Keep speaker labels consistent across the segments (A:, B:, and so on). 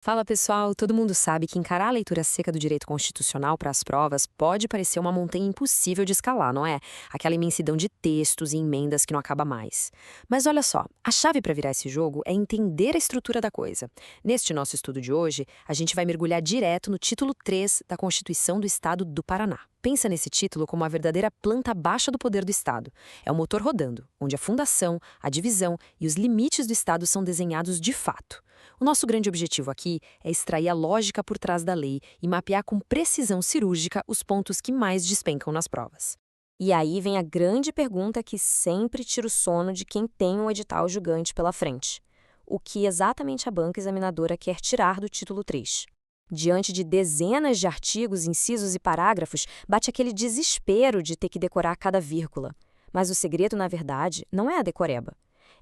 A: Fala pessoal, todo mundo sabe que encarar a leitura seca do direito constitucional para as provas pode parecer uma montanha impossível de escalar, não é? Aquela imensidão de textos e emendas que não acaba mais. Mas olha só, a chave para virar esse jogo é entender a estrutura da coisa. Neste nosso estudo de hoje, a gente vai mergulhar direto no título 3 da Constituição do Estado do Paraná. Pensa nesse título como a verdadeira planta baixa do poder do Estado. É o motor rodando, onde a fundação, a divisão e os limites do Estado são desenhados de fato. O nosso grande objetivo aqui é extrair a lógica por trás da lei e mapear com precisão cirúrgica os pontos que mais despencam nas provas.
B: E aí vem a grande pergunta que sempre tira o sono de quem tem um edital gigante pela frente. O que exatamente a banca examinadora quer tirar do título 3? Diante de dezenas de artigos, incisos e parágrafos, bate aquele desespero de ter que decorar cada vírgula. Mas o segredo, na verdade, não é a decoreba.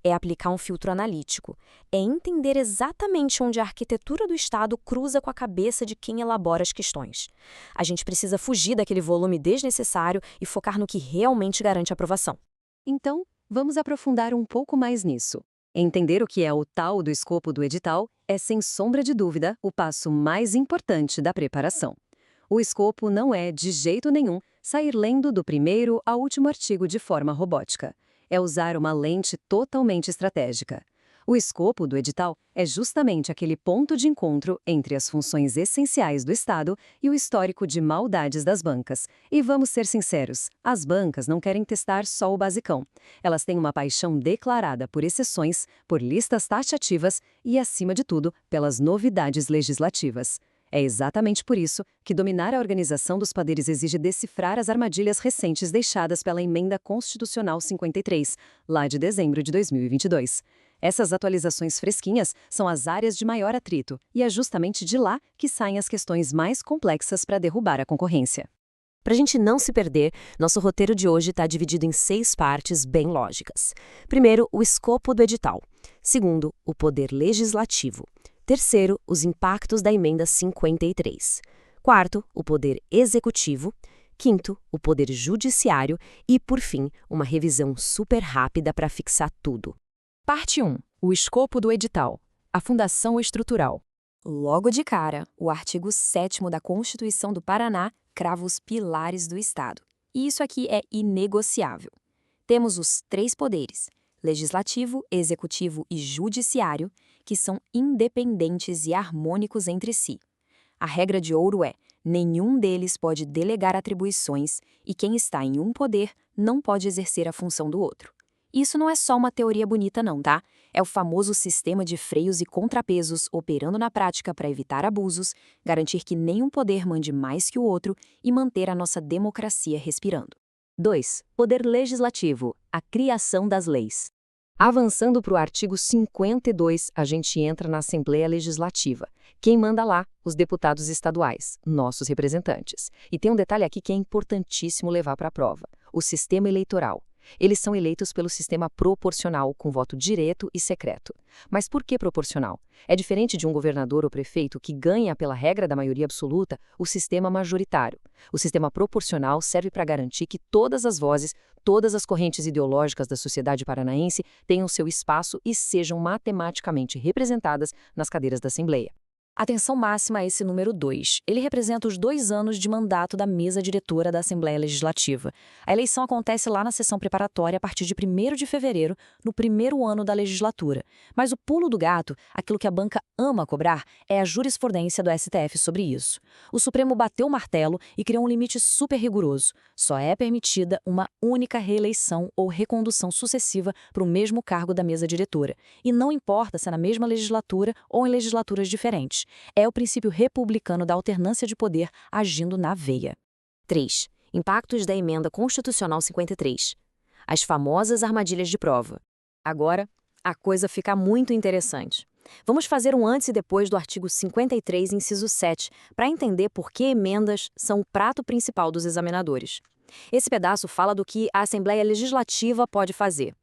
B: É aplicar um filtro analítico. É entender exatamente onde a arquitetura do Estado cruza com a cabeça de quem elabora as questões. A gente precisa fugir daquele volume desnecessário e focar no que realmente garante a aprovação.
C: Então, vamos aprofundar um pouco mais nisso. Entender o que é o tal do escopo do edital é, sem sombra de dúvida, o passo mais importante da preparação. O escopo não é, de jeito nenhum, sair lendo do primeiro ao último artigo de forma robótica. É usar uma lente totalmente estratégica. O escopo do edital é justamente aquele ponto de encontro entre as funções essenciais do Estado e o histórico de maldades das bancas. E vamos ser sinceros, as bancas não querem testar só o basicão. Elas têm uma paixão declarada por exceções, por listas taxativas e, acima de tudo, pelas novidades legislativas. É exatamente por isso que dominar a organização dos poderes exige decifrar as armadilhas recentes deixadas pela Emenda Constitucional 53, lá de dezembro de 2022. Essas atualizações fresquinhas são as áreas de maior atrito, e é justamente de lá que saem as questões mais complexas para derrubar a concorrência.
B: Para a gente não se perder, nosso roteiro de hoje está dividido em 6 partes bem lógicas. Primeiro, o escopo do edital. Segundo, o poder legislativo. Terceiro, os impactos da Emenda 53. Quarto, o poder executivo. Quinto, o poder judiciário. E, por fim, uma revisão super rápida para fixar tudo.
A: Parte 1. O escopo do edital. A fundação estrutural.
B: Logo de cara, o artigo 7º da Constituição do Paraná crava os pilares do Estado. E isso aqui é inegociável. Temos os 3 poderes, legislativo, executivo e judiciário, que são independentes e harmônicos entre si. A regra de ouro é: nenhum deles pode delegar atribuições e quem está em um poder não pode exercer a função do outro. Isso não é só uma teoria bonita não, tá? É o famoso sistema de freios e contrapesos operando na prática para evitar abusos, garantir que nenhum poder mande mais que o outro e manter a nossa democracia respirando.
C: 2. Poder legislativo, a criação das leis. Avançando para o artigo 52, a gente entra na Assembleia Legislativa. Quem manda lá? Os deputados estaduais, nossos representantes. E tem um detalhe aqui que é importantíssimo levar para a prova: o sistema eleitoral. Eles são eleitos pelo sistema proporcional, com voto direto e secreto. Mas por que proporcional? É diferente de um governador ou prefeito que ganha, pela regra da maioria absoluta, o sistema majoritário. O sistema proporcional serve para garantir que todas as vozes, todas as correntes ideológicas da sociedade paranaense tenham seu espaço e sejam matematicamente representadas nas cadeiras da Assembleia.
B: Atenção máxima a esse número 2. Ele representa os 2 anos de mandato da mesa diretora da Assembleia Legislativa. A eleição acontece lá na sessão preparatória a partir de 1º de fevereiro, no primeiro ano da legislatura. Mas o pulo do gato, aquilo que a banca ama cobrar, é a jurisprudência do STF sobre isso. O Supremo bateu o martelo e criou um limite super rigoroso. Só é permitida uma única reeleição ou recondução sucessiva para o mesmo cargo da mesa diretora. E não importa se é na mesma legislatura ou em legislaturas diferentes. É o princípio republicano da alternância de poder agindo na veia. 3. Impactos da Emenda Constitucional 53. As famosas armadilhas de prova. Agora, a coisa fica muito interessante. Vamos fazer um antes e depois do artigo 53, inciso 7, para entender por que emendas são o prato principal dos examinadores. Esse pedaço fala do que a Assembleia Legislativa pode fazer.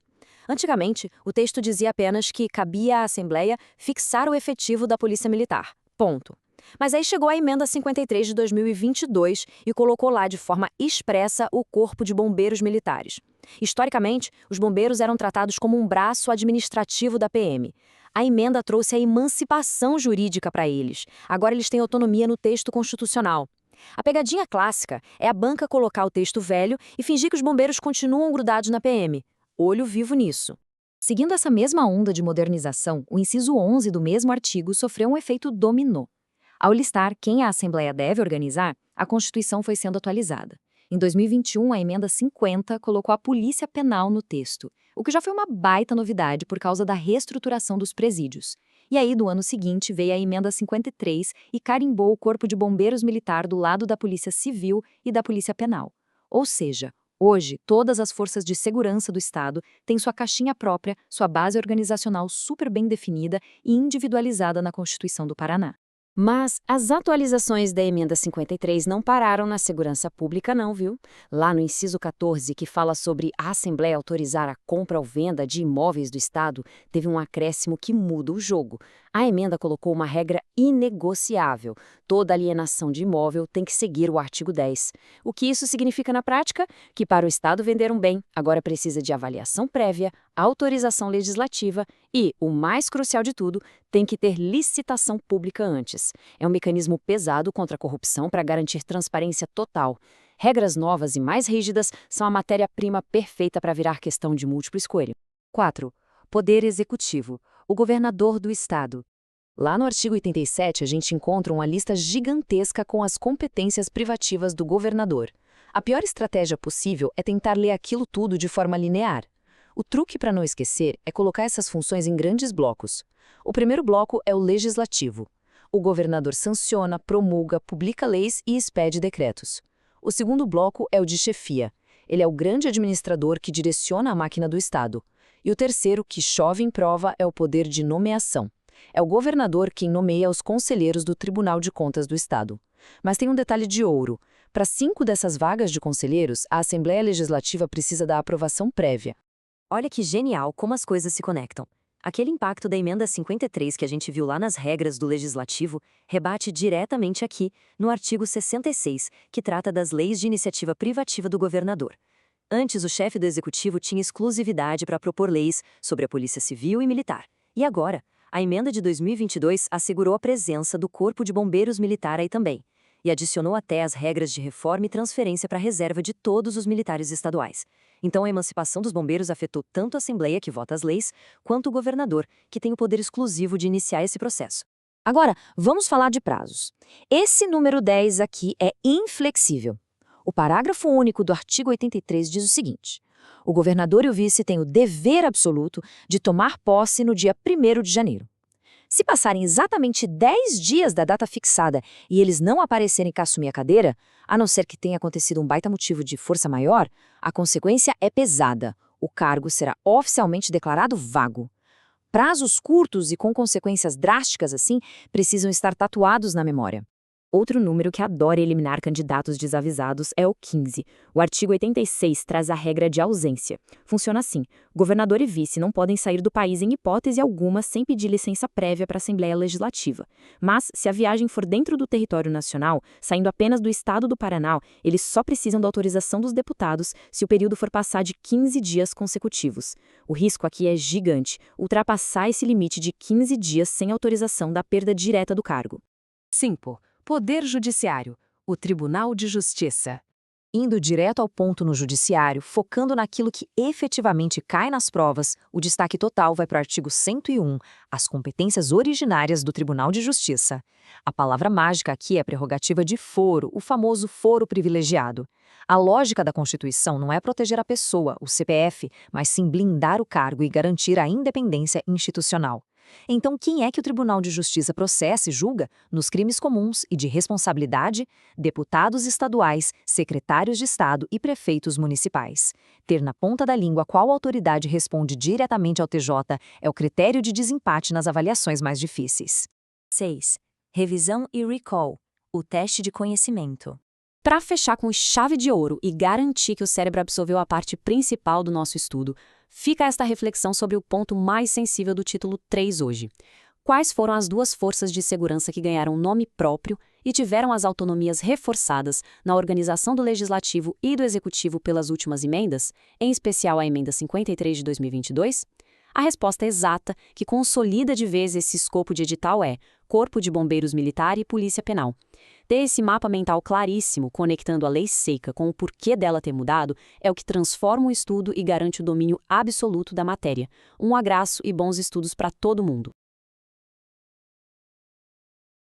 B: Antigamente, o texto dizia apenas que cabia à Assembleia fixar o efetivo da Polícia Militar. Ponto. Mas aí chegou a Emenda 53 de 2022 e colocou lá de forma expressa o Corpo de Bombeiros Militares. Historicamente, os bombeiros eram tratados como um braço administrativo da PM. A emenda trouxe a emancipação jurídica para eles. Agora eles têm autonomia no texto constitucional. A pegadinha clássica é a banca colocar o texto velho e fingir que os bombeiros continuam grudados na PM. Olho vivo nisso. Seguindo essa mesma onda de modernização, o inciso 11 do mesmo artigo sofreu um efeito dominó. Ao listar quem a Assembleia deve organizar, a Constituição foi sendo atualizada. Em 2021, a emenda 50 colocou a polícia penal no texto, o que já foi uma baita novidade por causa da reestruturação dos presídios. E aí, do ano seguinte, veio a emenda 53 e carimbou o Corpo de Bombeiros Militar do lado da Polícia Civil e da Polícia Penal. Ou seja, hoje, todas as forças de segurança do Estado têm sua caixinha própria, sua base organizacional super bem definida e individualizada na Constituição do Paraná. Mas as atualizações da emenda 53 não pararam na segurança pública não, viu? Lá no inciso 14, que fala sobre a Assembleia autorizar a compra ou venda de imóveis do Estado, teve um acréscimo que muda o jogo. A emenda colocou uma regra inegociável. Toda alienação de imóvel tem que seguir o artigo 10. O que isso significa na prática? Que para o Estado vender um bem, agora precisa de avaliação prévia, autorização legislativa e, o mais crucial de tudo, tem que ter licitação pública antes. É um mecanismo pesado contra a corrupção para garantir transparência total. Regras novas e mais rígidas são a matéria-prima perfeita para virar questão de múltipla escolha. 4. Poder Executivo. O governador do Estado. Lá no artigo 87, a gente encontra uma lista gigantesca com as competências privativas do governador. A pior estratégia possível é tentar ler aquilo tudo de forma linear. O truque para não esquecer é colocar essas funções em grandes blocos. O primeiro bloco é o legislativo. O governador sanciona, promulga, publica leis e expede decretos. O segundo bloco é o de chefia. Ele é o grande administrador que direciona a máquina do Estado. E o terceiro, que chove em prova, é o poder de nomeação. É o governador quem nomeia os conselheiros do Tribunal de Contas do Estado. Mas tem um detalhe de ouro. Para 5 dessas vagas de conselheiros, a Assembleia Legislativa precisa da aprovação prévia. Olha que genial como as coisas se conectam. Aquele impacto da emenda 53 que a gente viu lá nas regras do Legislativo rebate diretamente aqui, no artigo 66, que trata das leis de iniciativa privativa do governador. Antes, o chefe do Executivo tinha exclusividade para propor leis sobre a Polícia Civil e Militar. E agora, a emenda de 2022 assegurou a presença do Corpo de Bombeiros Militar aí também, e adicionou até as regras de reforma e transferência para a reserva de todos os militares estaduais. Então, a emancipação dos bombeiros afetou tanto a Assembleia, que vota as leis, quanto o governador, que tem o poder exclusivo de iniciar esse processo. Agora, vamos falar de prazos. Esse número 10 aqui é inflexível. O parágrafo único do artigo 83 diz o seguinte: o governador e o vice têm o dever absoluto de tomar posse no dia 1º de janeiro. Se passarem exatamente 10 dias da data fixada e eles não aparecerem para assumir a cadeira, a não ser que tenha acontecido um baita motivo de força maior, a consequência é pesada. O cargo será oficialmente declarado vago. Prazos curtos e com consequências drásticas assim precisam estar tatuados na memória. Outro número que adora eliminar candidatos desavisados é o 15. O artigo 86 traz a regra de ausência. Funciona assim: governador e vice não podem sair do país em hipótese alguma sem pedir licença prévia para a Assembleia Legislativa. Mas, se a viagem for dentro do território nacional, saindo apenas do estado do Paraná, eles só precisam da autorização dos deputados se o período for passar de 15 dias consecutivos. O risco aqui é gigante: ultrapassar esse limite de 15 dias sem autorização da perda direta do cargo.
C: 5. Poder Judiciário, o Tribunal de Justiça.
B: Indo direto ao ponto no judiciário, focando naquilo que efetivamente cai nas provas, o destaque total vai para o artigo 101, as competências originárias do Tribunal de Justiça. A palavra mágica aqui é a prerrogativa de foro, o famoso foro privilegiado. A lógica da Constituição não é proteger a pessoa, o CPF, mas sim blindar o cargo e garantir a independência institucional. Então, quem é que o Tribunal de Justiça processa e julga? Nos crimes comuns e de responsabilidade, deputados estaduais, secretários de Estado e prefeitos municipais. Ter na ponta da língua qual autoridade responde diretamente ao TJ é o critério de desempate nas avaliações mais difíceis. 6. Revisão e recall, o teste de conhecimento. Para fechar com chave de ouro e garantir que o cérebro absorveu a parte principal do nosso estudo, fica esta reflexão sobre o ponto mais sensível do título 3 hoje. Quais foram as 2 forças de segurança que ganharam nome próprio e tiveram as autonomias reforçadas na organização do Legislativo e do Executivo pelas últimas emendas, em especial a emenda 53 de 2022? A resposta exata, que consolida de vez esse escopo de edital é Corpo de Bombeiros Militar e Polícia Penal. Ter esse mapa mental claríssimo, conectando a lei seca com o porquê dela ter mudado, é o que transforma o estudo e garante o domínio absoluto da matéria. Um abraço e bons estudos para todo mundo.